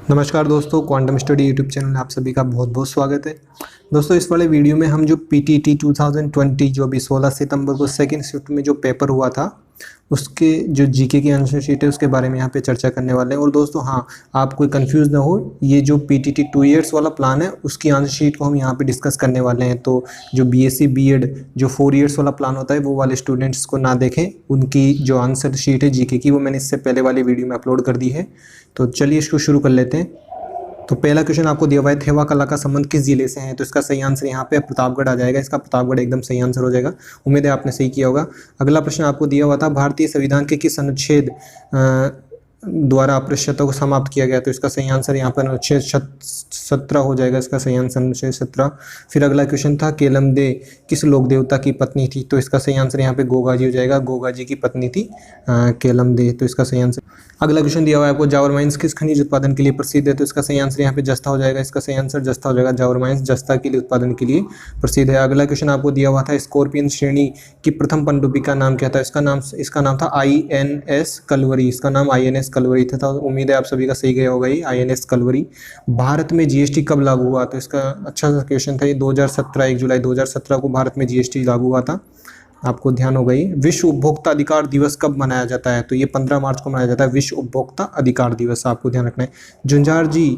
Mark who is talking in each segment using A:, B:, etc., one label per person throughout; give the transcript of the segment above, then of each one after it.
A: नमस्कार दोस्तों, quantum study YouTube channel में आप सभी का बहुत बहुत स्वागत है। दोस्तों, इस वाले वीडियो में हम जो पीटीटी 2020 जो अभी 16 सितंबर को सेकंड शिफ्ट में जो पेपर हुआ था उसके जो जीके की आंसर शीट है उसके बारे में यहाँ पे चर्चा करने वाले हैं। और दोस्तों हाँ, आप कोई कंफ्यूज ना हो, ये जो पीटीटी 2 इयर्स वाला प्लान है उसकी आंसर शीट को हम यहाँ पे डिस्कस करने वाले हैं। तो जो बीएससी बीएड जो 4 इयर्स वाला प्लान होता है वो वाले स्टूडेंट्स को ना देखें, उनकी जो आंसर शीट है जीके की वो मैंने इससे पहले वाली वीडियो में अपलोड कर दी है। तो चलिए इसको शुरू कर लेते हैं। तो पहला क्वेश्चन आपको दिया हुआ है, थेवा कला का संबंध किस जिले से है? तो इसका सही आंसर यहाँ पे प्रतापगढ़ आ जाएगा। इसका प्रतापगढ़ एकदम सही आंसर हो जाएगा। उम्मीद है आपने सही किया होगा। अगला प्रश्न आपको दिया हुआ था, भारतीय संविधान के किस अनुच्छेद द्वारा अस्पृश्यता को समाप्त किया गया? तो इसका सही आंसर यहाँ पर अनुच्छेद 17 हो जाएगा। इसका सही आंसर अनुच्छेद 17। फिर अगला क्वेश्चन था, केलमदे किस लोक देवता की पत्नी थी? तो इसका सही आंसर यहाँ पे गोगा जी हो जाएगा। गोगा जी की पत्नी थी केलमदे, तो इसका सही आंसर। अगला क्वेश्चन दिया हुआ है आपको, जावर माइंस किस खनिज उत्पादन के लिए प्रसिद्ध है? तो इसका सही आंसर यहाँ पे जस्ता हो जाएगा। इसका सही आंसर जस्ता हो जाएगा। जावर माइंस जस्ता के लिए उत्पादन के लिए प्रसिद्ध है। अगला क्वेश्चन आपको दिया हुआ था, स्कॉर्पियन श्रेणी की प्रथम पनडुब्बी का नाम क्या था? इसका नाम था INS कलवरी। इसका नाम INS कलवरी था। उम्मीद है आप सभी का सही गया होगा ये INS कलवरी। भारत में जीएसटी कब लागू हुआ? तो इसका अच्छा सा क्वेश्चन था ये। 2017 1 जुलाई 2017 को भारत में जीएसटी लागू हुआ था। आपको ध्यान होगा ये। विश्व उपभोक्ता अधिकार दिवस कब मनाया जाता है? तो ये 15 मार्च को मनाया जाता है, विश्व उपभोक्ता अधिकार दिवस। आपको ध्यान रखना है। झुंझार जी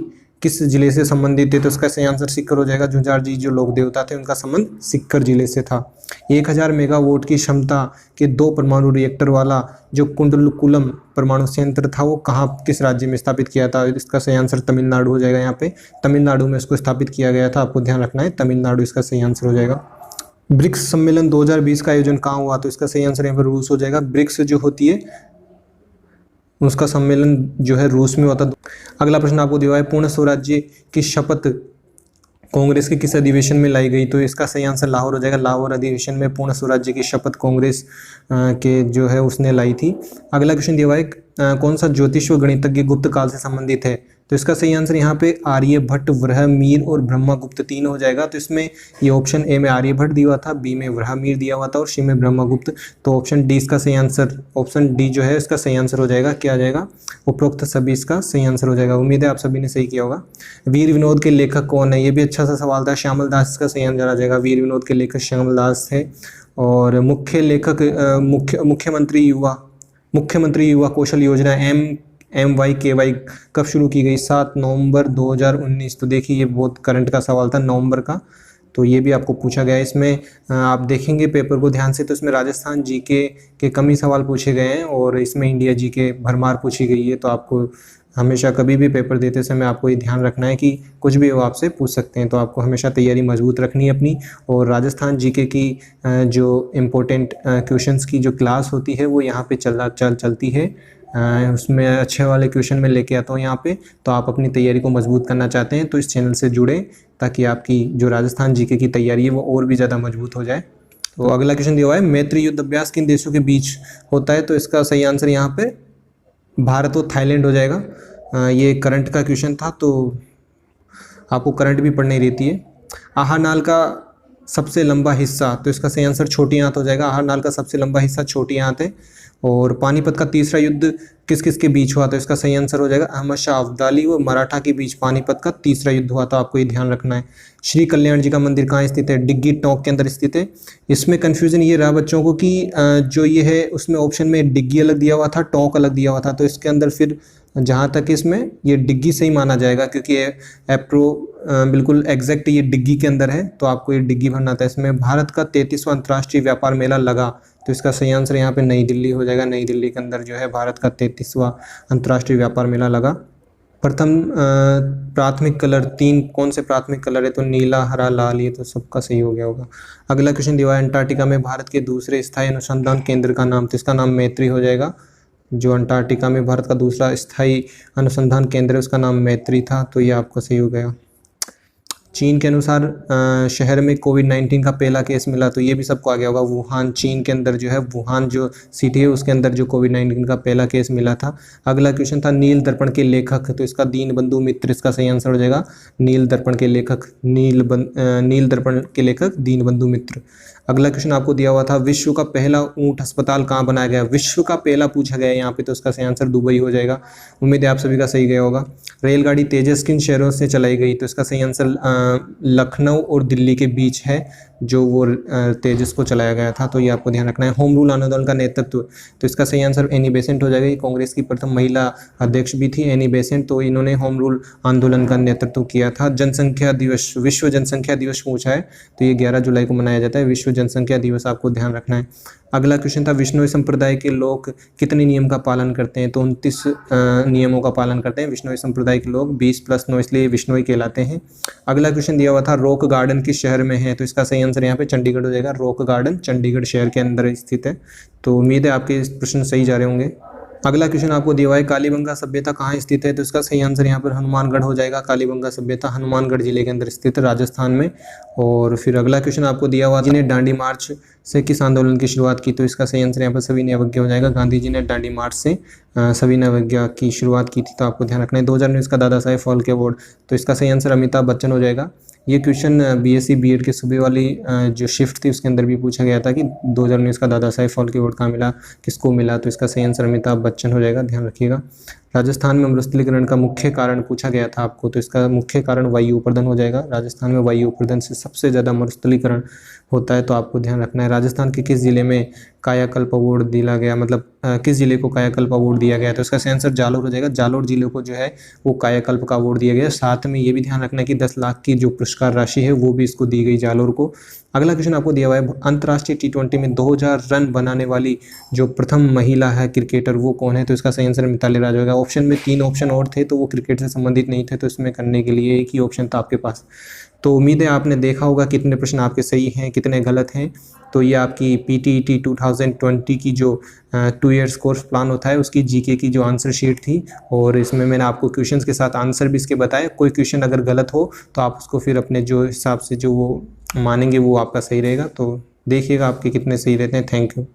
A: किस जिले से संबंधित है? तो इसका सही आंसर सीकर हो जाएगा। झुंझार जी जो लोक देवता थे उनका संबंध सीकर जिले से था। 1000 मेगावाट की क्षमता के 2 परमाणु रिएक्टर वाला जो कुंडलकुलम परमाणु संयंत्र था वो कहाँ किस राज्य में स्थापित किया था? इसका सही आंसर तमिलनाडु हो जाएगा। यहाँ पे तमिलनाडु में इसको स्थापित किया गया था। आपको ध्यान रखना है, तमिलनाडु इसका सही आंसर हो जाएगा। ब्रिक्स सम्मेलन 2020 का आयोजन कहाँ हुआ? तो इसका सही आंसर यहाँ पर रूस हो जाएगा। ब्रिक्स जो होती है उसका सम्मेलन जो है रूस में होता है। अगला प्रश्न आपको दिया हुआ है, पूर्ण स्वराज्य की शपथ कांग्रेस के किस अधिवेशन में लाई गई? तो इसका सही आंसर लाहौर हो जाएगा। लाहौर अधिवेशन में पूर्ण स्वराज्य की शपथ कांग्रेस के जो है उसने लाई थी। अगला क्वेश्चन दिया हुआ है, कौन सा ज्योतिष व गणितज्ञ गुप्त काल से संबंधित है? तो इसका सही आंसर यहाँ पे आर्यभट्ट, वराहमिहिर और ब्रह्मगुप्त 3 हो जाएगा। तो इसमें ये ऑप्शन ए में आर्यभट्ट दिया हुआ था, बी में वराहमिहिर दिया हुआ था और सी में ब्रह्मगुप्त। तो ऑप्शन डी इसका सही आंसर, ऑप्शन डी जो है इसका सही आंसर हो जाएगा। क्या आ जाएगा? उपरोक्त सभी इसका सही आंसर हो जाएगा। उम्मीद है आप सभी ने सही किया होगा। वीर विनोद के लेखक कौन है? ये भी अच्छा सा सवाल था। श्यामल दास इसका सही आंसर आ जाएगा। वीर विनोद के लेखक श्यामल दास थे। और मुख्य लेखक मुख्यमंत्री युवा कौशल योजना MYKY कब शुरू की गई? 7 नवंबर 2019। तो देखिए ये बहुत करंट का सवाल था, नवंबर का। तो ये भी आपको पूछा गया है। इसमें आप देखेंगे पेपर को ध्यान से तो इसमें राजस्थान जीके के कम ही सवाल पूछे गए हैं और इसमें इंडिया जीके भरमार पूछी गई है। तो आपको हमेशा कभी भी पेपर देते समय आपको ये ध्यान रखना है कि कुछ भी वो आपसे पूछ सकते हैं। तो आपको हमेशा तैयारी मजबूत रखनी है अपनी। और राजस्थान जीके की जो इम्पोर्टेंट क्वेश्चंस की जो क्लास होती है वो यहाँ पे चलती है। उसमें अच्छे वाले क्वेश्चन मैं लेके आता हूँ यहाँ पे। तो आप अपनी तैयारी को मजबूत करना चाहते हैं तो इस चैनल से जुड़े, ताकि आपकी जो राजस्थान जीके की तैयारी है वो और भी ज़्यादा मजबूत हो जाए। तो अगला क्वेश्चन दिया हुआ है, मैत्री युद्ध अभ्यास किन देशों के बीच होता है? तो इसका सही आंसर यहाँ पे भारत और थाईलैंड हो जाएगा। ये करंट का क्वेश्चन था तो आपको करंट भी पढ़नी रहती है। आहार नाल का सबसे लंबा हिस्सा? तो इसका सही आंसर छोटी आंत हो जाएगा। आहार नाल का सबसे लंबा हिस्सा छोटी आंत है। और पानीपत का तीसरा युद्ध किस किस के बीच हुआ? तो इसका सही आंसर हो जाएगा अहमद शाह अब्दाली व मराठा के बीच पानीपत का तीसरा युद्ध हुआ था। आपको ये ध्यान रखना है। श्री कल्याण जी का मंदिर कहाँ स्थित है? डिग्गी टोंक के अंदर स्थित है। इसमें कन्फ्यूजन ये रहा बच्चों को कि जो ये है उसमें ऑप्शन में डिग्गी अलग दिया हुआ था, टोंक अलग दिया हुआ था। तो इसके अंदर फिर जहाँ तक इसमें ये डिग्गी सही माना जाएगा क्योंकि बिल्कुल एग्जैक्ट ये डिग्गी के अंदर है। तो आपको ये डिग्गी भरना था। इसमें भारत का 33वां अंतर्राष्ट्रीय व्यापार मेला लगा। तो इसका सही आंसर यहाँ पे नई दिल्ली हो जाएगा। नई दिल्ली के अंदर जो है भारत का 33वां अंतर्राष्ट्रीय व्यापार मेला लगा। प्रथम प्राथमिक कलर 3 कौन से प्राथमिक कलर है? तो नीला, हरा, लाल। ये तो सबका सही हो गया होगा। अगला क्वेश्चन दिया है, अंटार्कटिका में भारत के दूसरे स्थायी अनुसंधान केंद्र का नाम? तो इसका नाम मैत्री हो जाएगा। जो अंटार्कटिका में भारत का दूसरा स्थायी अनुसंधान केंद्र है उसका नाम मैत्री था। तो ये आपका सही हो गया। चीन के अनुसार शहर में कोविड-19 का पहला केस मिला। तो ये भी सबको आ गया होगा। वुहान, चीन के अंदर जो है वुहान जो सिटी है उसके अंदर जो कोविड-19 का पहला केस मिला था। अगला क्वेश्चन था, नील दर्पण के लेखक? तो इसका दीनबंधु मित्र इसका सही आंसर हो जाएगा। नील दर्पण के लेखक दीनबंधु मित्र। अगला क्वेश्चन आपको दिया हुआ था, विश्व का पहला ऊंट अस्पताल कहाँ बनाया गया? विश्व का पहला पूछा गया है यहाँ पे, तो इसका सही आंसर दुबई हो जाएगा। उम्मीद है आप सभी का सही गया होगा। रेलगाड़ी तेजस किन शहरों से चलाई गई? तो इसका सही आंसर लखनऊ और दिल्ली के बीच है जो वो तेजस को चलाया गया था, तो ये आपको ध्यान रखना है। होम रूल आंदोलन का नेतृत्व, तो इसका सही आंसर एनी बेसेंट हो जाएगा। ये कांग्रेस की प्रथम महिला अध्यक्ष भी थी एनी बेसेंट, तो इन्होंने होम रूल आंदोलन का नेतृत्व किया था। जनसंख्या दिवस, विश्व जनसंख्या दिवस पूछा है, तो ये 11 जुलाई को मनाया जाता है विश्व जनसंख्या दिवस, आपको ध्यान रखना है। अगला क्वेश्चन था, विश्नोई संप्रदाय के लोग कितने नियम का पालन करते हैं? तो 29 नियमों का पालन करते हैं विश्नोई संप्रदाय के लोग, 20+9 इसलिए विश्नोई कहलाते हैं। अगला क्वेश्चन दिया हुआ था, रॉक गार्डन किस शहर में है? तो इसका सही आंसर यहाँ पे चंडीगढ़ हो जाएगा। रॉक गार्डन चंडीगढ़ शहर के अंदर स्थित है। तो उम्मीद है आपके प्रश्न सही जा रहे होंगे। अगला क्वेश्चन आपको दिया हुआ है, कालीबंगा सभ्यता कहाँ स्थित है? तो इसका सही आंसर यहाँ पर हनुमानगढ़ हो जाएगा। कालीबंगा सभ्यता हनुमानगढ़ जिले के अंदर स्थित है, राजस्थान में। और फिर अगला क्वेश्चन आपको दिया हुआ, जिन्हें दांडी मार्च से किस आंदोलन की शुरुआत की? तो इसका सही आंसर यहाँ पर सविनय अवज्ञा हो जाएगा। गांधी जी ने दांडी मार्च से सविनय अवज्ञा की शुरुआत की थी, तो आपको ध्यान रखना है। 2019 का दादा साहेब फाल्के अवार्ड, तो इसका सही आंसर अमिताभ बच्चन हो जाएगा। ये क्वेश्चन बीएससी बीएड के सुबह वाली जो शिफ्ट थी उसके अंदर भी पूछा गया था कि 2019 का दादा साहेब फाल्के अवार्ड कहाँ मिला, किसको मिला? तो इसका सही आंसर अमिताभ बच्चन हो जाएगा, ध्यान रखिएगा। राजस्थान में मरुस्थलीकरण का मुख्य कारण पूछा गया था आपको, तो इसका मुख्य कारण वायु प्रदूषण हो जाएगा। राजस्थान में वायु प्रदूषण से सबसे ज़्यादा मरुस्थलीकरण होता है, तो आपको ध्यान रखना है। राजस्थान के किस जिले में कायाकल्प अवार्ड दिया गया, मतलब किस जिले को कायाकल्प अवार्ड दिया गया? तो इसका सही आंसर जालोर हो जाएगा। जालोर जिले को जो है वो कायाकल्प का अवार्ड दिया गया। साथ में ये भी ध्यान रखना है कि 10 लाख की जो पुरस्कार राशि है वो भी इसको दी गई जालोर को। अगला क्वेश्चन आपको दिया हुआ है, अंतर्राष्ट्रीय T20 में 2000 रन बनाने वाली जो प्रथम महिला है क्रिकेटर वो कौन है? तो इसका सही आंसर मिताली राज होगा। ऑप्शन में 3 ऑप्शन और थे, तो वो क्रिकेट से संबंधित नहीं थे, तो इसमें करने के लिए एक ही ऑप्शन था आपके पास। तो उम्मीद है आपने देखा होगा कितने प्रश्न आपके सही हैं कितने गलत हैं। तो ये आपकी PTET 2020 की जो 2 ईयर्स कोर्स प्लान होता है उसकी जीके की जो आंसर शीट थी, और इसमें मैंने आपको क्वेश्चंस के साथ आंसर भी इसके बताए। कोई क्वेश्चन अगर गलत हो तो आप उसको फिर अपने जो हिसाब से जो वो मानेंगे वो आपका सही रहेगा। तो देखिएगा आपके कितने सही रहते हैं। Thank you.